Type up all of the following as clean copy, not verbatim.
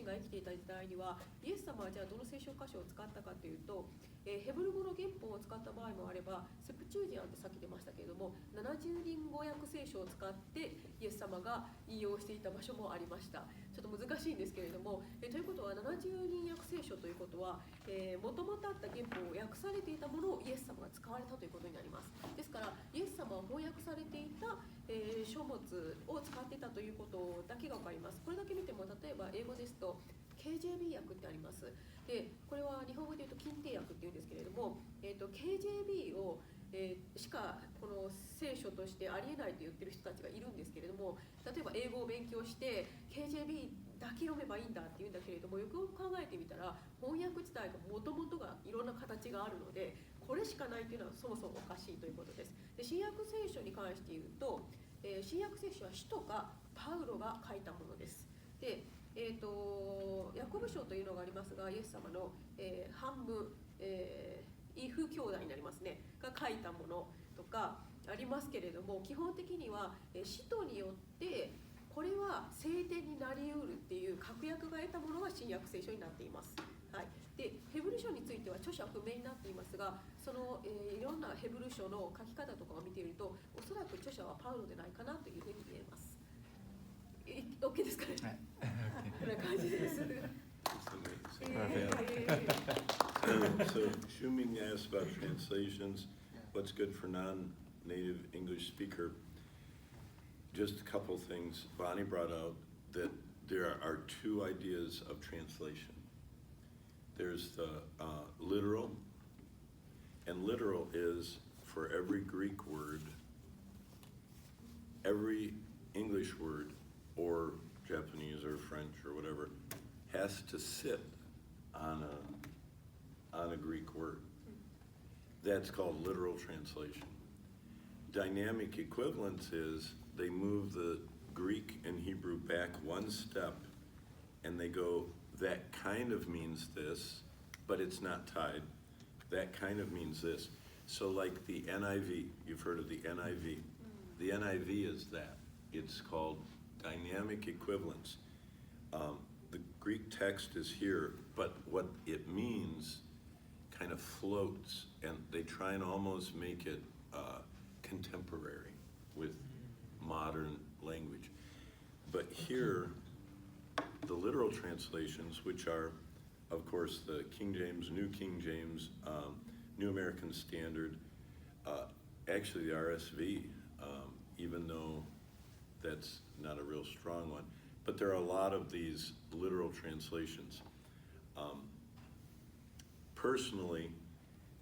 が生きていた時代には、イエス様はじゃあどの聖書箇所を使ったかというと、ヘブル語の原本を使った場合もあれば、セプチュージアンってさっき出ましたけれども、70人語訳聖書を使ってイエス様が引用していた場所もありました。ちょっと難しいんですけれども、ということは70人訳聖書ということは、もともとあった原本を訳されていたものをイエス様が使われたということになります。ですからイエス様は翻訳されていた、書物を使っていたということだけが分かります。これだけ見ても、例えば英語ですと KJV 訳ってあります。でこれは日本語で言うと近帝訳っていうんですけれども、KJV をしかこの聖書としてありえないと言ってる人たちがいるんですけれども、例えば英語を勉強して KJV だけ読めばいいんだって言うんだけれども、よくよく考えてみたら翻訳自体がもともとがいろんな形があるので、これしかないというのはそもそもおかしいということです。で新約聖書に関して言うと、新約聖書は使徒かパウロが書いたものです。でヤコブ書というのがありますが、イエス様の、半分、異父兄弟になりますねが書いたものとかありますけれども、基本的には使徒によってこれは聖典になりうるっていう確約が得たものが新約聖書になっています。はい、でヘブル書については著者不明になっていますが、その、いろんなヘブル書の書き方とかを見ていると、おそらく著者はパウロでないかなというふうに見えます。OK ですかね。こんな感じです。So Shuming asked about translations. What's good for non-native English speaker? Just a couple things. Bonnie brought out that there are two ideas of translation. There's the literal, and literal is for every Greek word, every English word, or Japanese or French or whatever, has to sit on a Greek word. That's called literal translation. Dynamic equivalence is they move the Greek and Hebrew back one step and they go, that kind of means this, but it's not tied. That kind of means this. So like the NIV, you've heard of the NIV. The NIV is that. It's called dynamic equivalence. The Greek text is here, but what it means kind of floats, and they try and almost make it contemporary with modern language. But here, the literal translations, which are, of course, the King James, New King James, New American Standard, actually the RSV, even though that's not a real strong one. But there are a lot of these literal translations. Personally,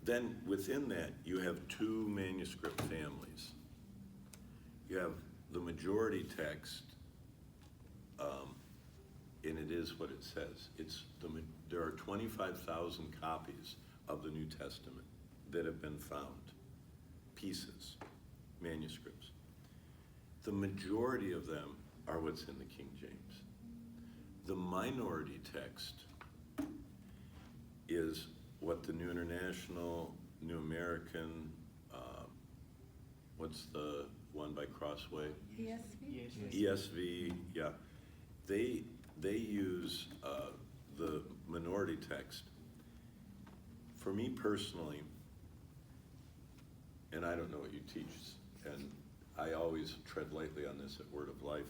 then within that, you have two manuscript families. You have the majority text, and it is what it says. There are 25,000 copies of the New Testament that have been found, pieces, manuscripts. The majority of them are what's in the King James. The minority text is what the New International, New American, what's the one by Crossway? ESV, yeah. They use the minority text. For me personally, and I don't know what you teach, and I always tread lightly on this at Word of Life.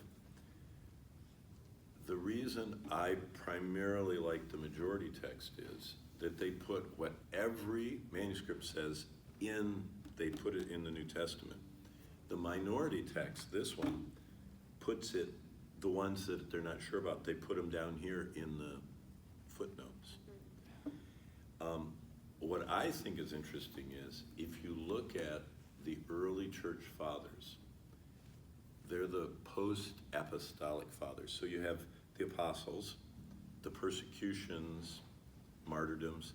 The reason I primarily like the majority text is that they put what every manuscript says they put it in the New Testament. The minority text, this one, puts it, the ones that they're not sure about, they put them down here in the footnotes. What I think is interesting is if you look at the early church fathers, they're the post-apostolic fathers. So you have the apostles, the persecutions, martyrdoms,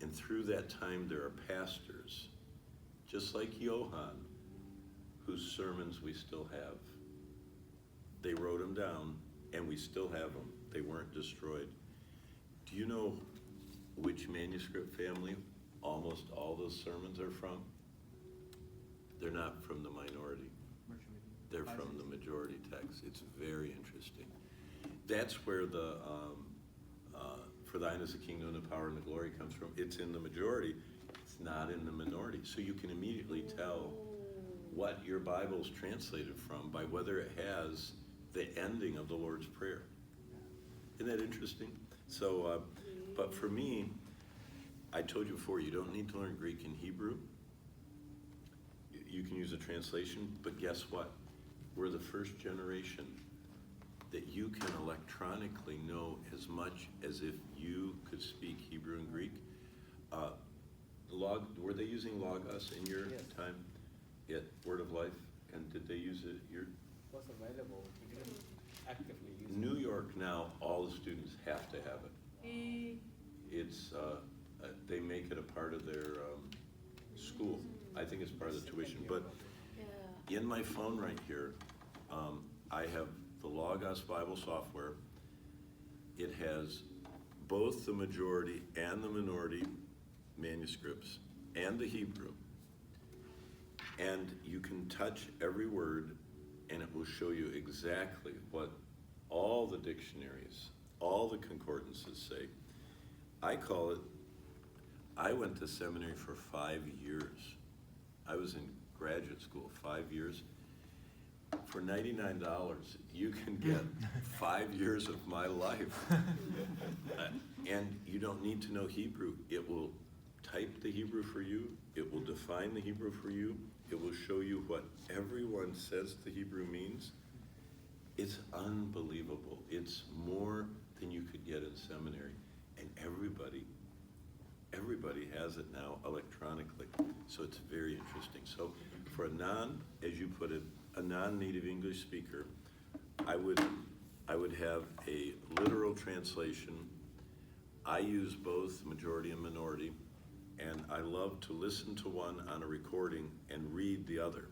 and through that time there are pastors, just like Johann, whose sermons we still have. They wrote them down, and we still have them. They weren't destroyed. Do you know which manuscript family almost all those sermons are from? They're not from the minority. They're from the majority text. It's very interesting. That's where the for thine is the kingdom, the power, and the glory comes from. It's in the majority. It's not in the minority. So you can immediately tell what your Bible's translated from by whether it has the ending of the Lord's Prayer. Isn't that interesting? So, but for me, I told you before, you don't need to learn Greek and Hebrew. You can use a translation, but guess what? We're the first generation that you can electronically know as much as if you could speak Hebrew and Greek. Were they using Logos in your time at Word of Life? And did they use it? Was available. We didn't actively use it. New York now, all the students have to have it. It's they make it a part of their school. I think it's part of the tuition. But in my phone right here, I have the Logos Bible software. It has both the majority and the minority manuscripts and the Hebrew. And you can touch every word and it will show you exactly what all the dictionaries, all the concordances say. I went to seminary for 5 years. I was in graduate school 5 years. For $99, you can get 5 years of my life. And you don't need to know Hebrew. It will type the Hebrew for you. It will define the Hebrew for you. It will show you what everyone says the Hebrew means. It's unbelievable. It's more than you could get in seminary. And everybody has it now electronically. So it's very interesting. So for a as you put it, a non-native English speaker, I would have a literal translation. I use both majority and minority, and I love to listen to one on a recording and read the other.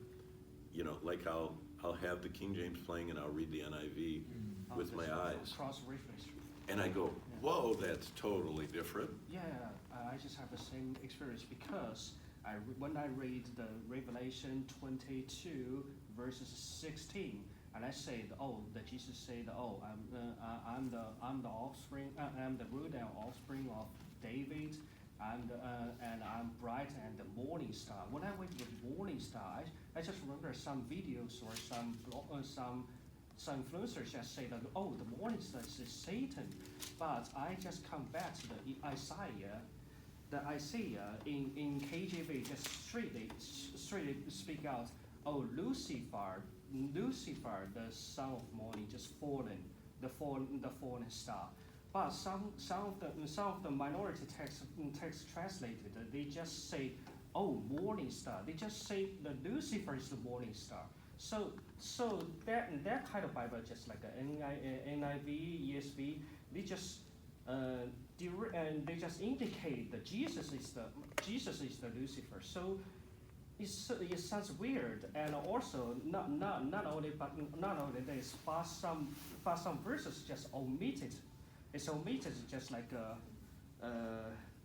You know, like I'll have the King James playing and I'll read the NIV with my eyes. Cross-reference. And I go, whoa, that's totally different. Yeah, I just have the same experience because when I read the Revelation 22 verses 16, and I say, that Jesus said, I'm the offspring, I'm the root and offspring of David, and I'm bright and the morning star. When I read the morning star, I just remember some videos or some influencers just say that, the morning star is Satan. But I just come back to the Isaiah. The Isaiah in KJV just straight speak out, Lucifer, the son of morning, just fallen, the fallen star. But some of the minority text translated, they just say, morning star. They just say that Lucifer is the morning star. So that kind of Bible, just like the NIV, ESV, they just indicate that Jesus is the Lucifer. So it sounds weird, and also not only this, but some verses just omitted. It's omitted just like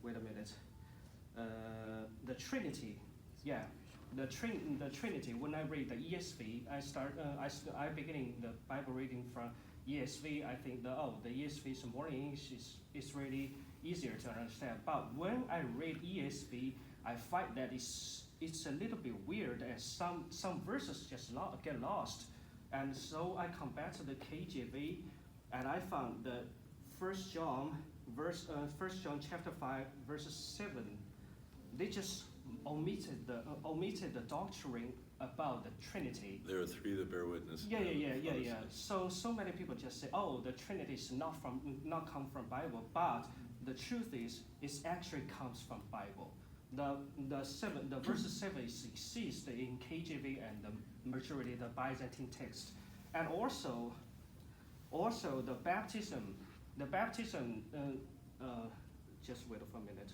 wait a minute, the Trinity, yeah. The Trinity. When I read the ESV, I beginning the Bible reading from ESV. I think the ESV's morning English is really easier to understand. But when I read ESV, I find that it's a little bit weird, and some verses just get lost. And so I come back to the KJV, and I found that 1 John chapter 5 verses 7, they just omitted the doctrine about the Trinity. There are three that bear witness. Yeah. So many people just say, the Trinity is not come from Bible, but the truth is, it actually comes from Bible. The verse 7 exists in KJV and the majority of the Byzantine text, and also the baptism. Just wait for a minute.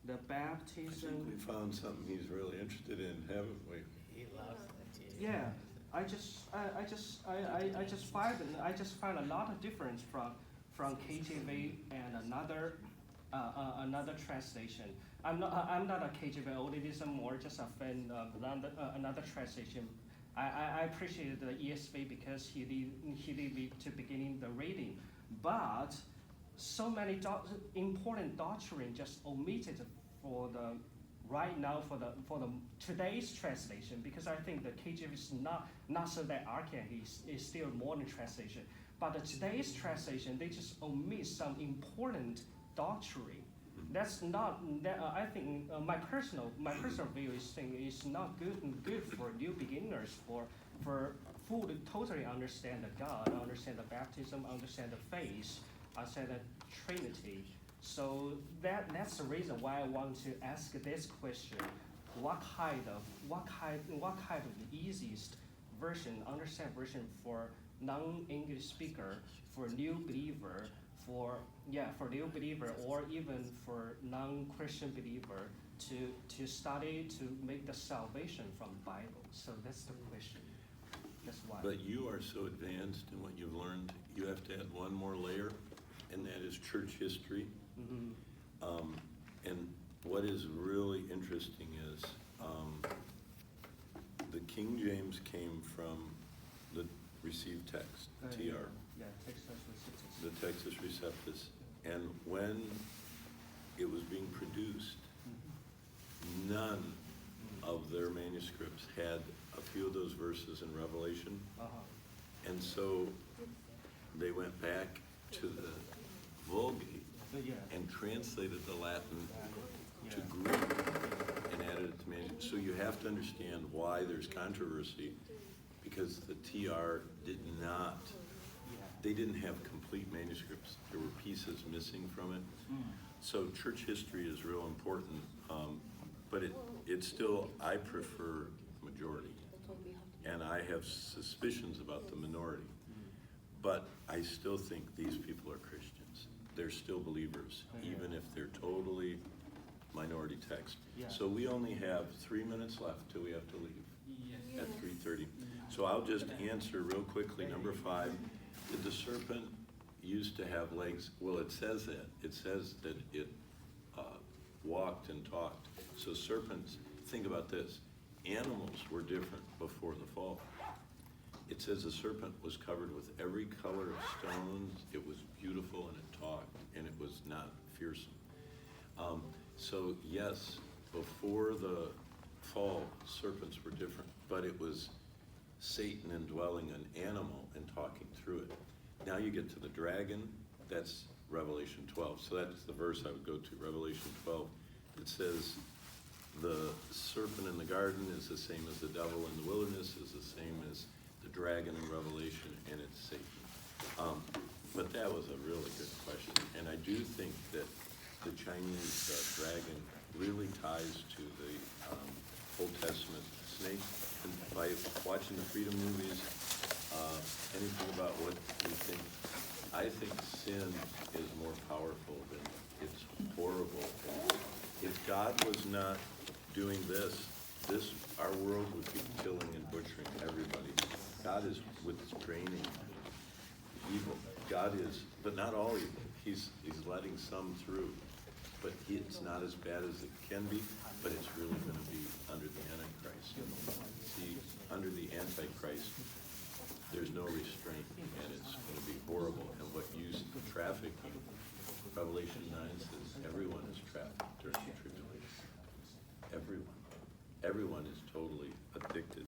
The baptism. I think we found something he's really interested in, haven't we? He loves that. Yeah, I just find a lot of difference from KJV and another translation. I'm not a KJV auditism or just a fan of another translation. I appreciate the ESV because he lead me to beginning the reading. but so many important doctrine just omitted for the right now for the today's translation, because I think the KJV is not so that archaic, is still modern translation. But the today's translation, they just omit some important doctrine. That's not that I think my personal view is saying it's not good for new beginners for fully totally understand the God, understand the baptism, understand the faith, understand the Trinity. So that's the reason why I want to ask this question: what kind of the easiest version, understand version for non-English speaker, for new believer, for new believer, or even for non-Christian believer to study, to make the salvation from Bible. So that's the question. That's why. But you are so advanced in what you've learned, you have to add one more layer, and that is church history. Mm-hmm. And what is really interesting is the King James came from the received text, TR. Yeah, Textus Receptus. The Textus Receptus. And when it was being produced, none of their manuscripts had a few of those verses in Revelation. And so they went back to the Vulgate and translated the Latin to Greek and added it to manuscript. So you have to understand why there's controversy, because the TR did not, they didn't have complete manuscripts. There were pieces missing from it. So church history is real important, but it's still, I prefer majority. And I have suspicions about the minority. But I still think these people are Christians. They're still believers, even if they're totally minority text. So we only have 3 minutes left till we have to leave at 3:30. So I'll just answer real quickly. Number 5, did the serpent used to have legs? Well, it says that. It says that it walked and talked. So serpents, think about this. Animals were different before the fall. It says the serpent was covered with every color of stones. It was beautiful and it talked, and it was not fearsome. So yes, before the fall, serpents were different, but it was Satan indwelling an animal and talking through it. Now you get to the dragon, that's Revelation 12. So that's the verse I would go to, Revelation 12. It says, the serpent in the garden is the same as the devil in the wilderness, is the same as the dragon in Revelation, and it's Satan. But that was a really good question. And I do think that the Chinese dragon really ties to the Old Testament snake. And by watching the freedom movies, anything about what we think, I think sin is more powerful than it's horrible. If God was not doing this, our world would be killing and butchering everybody. God is restraining evil. God is, but not all evil. He's letting some through. But it's not as bad as it can be, but it's really going to be under the Antichrist. See, under the Antichrist, there's no restraint, and it's going to be horrible. And what used trafficking, Revelation 9 says everyone is trafficked during the tribulation. Everyone is totally addicted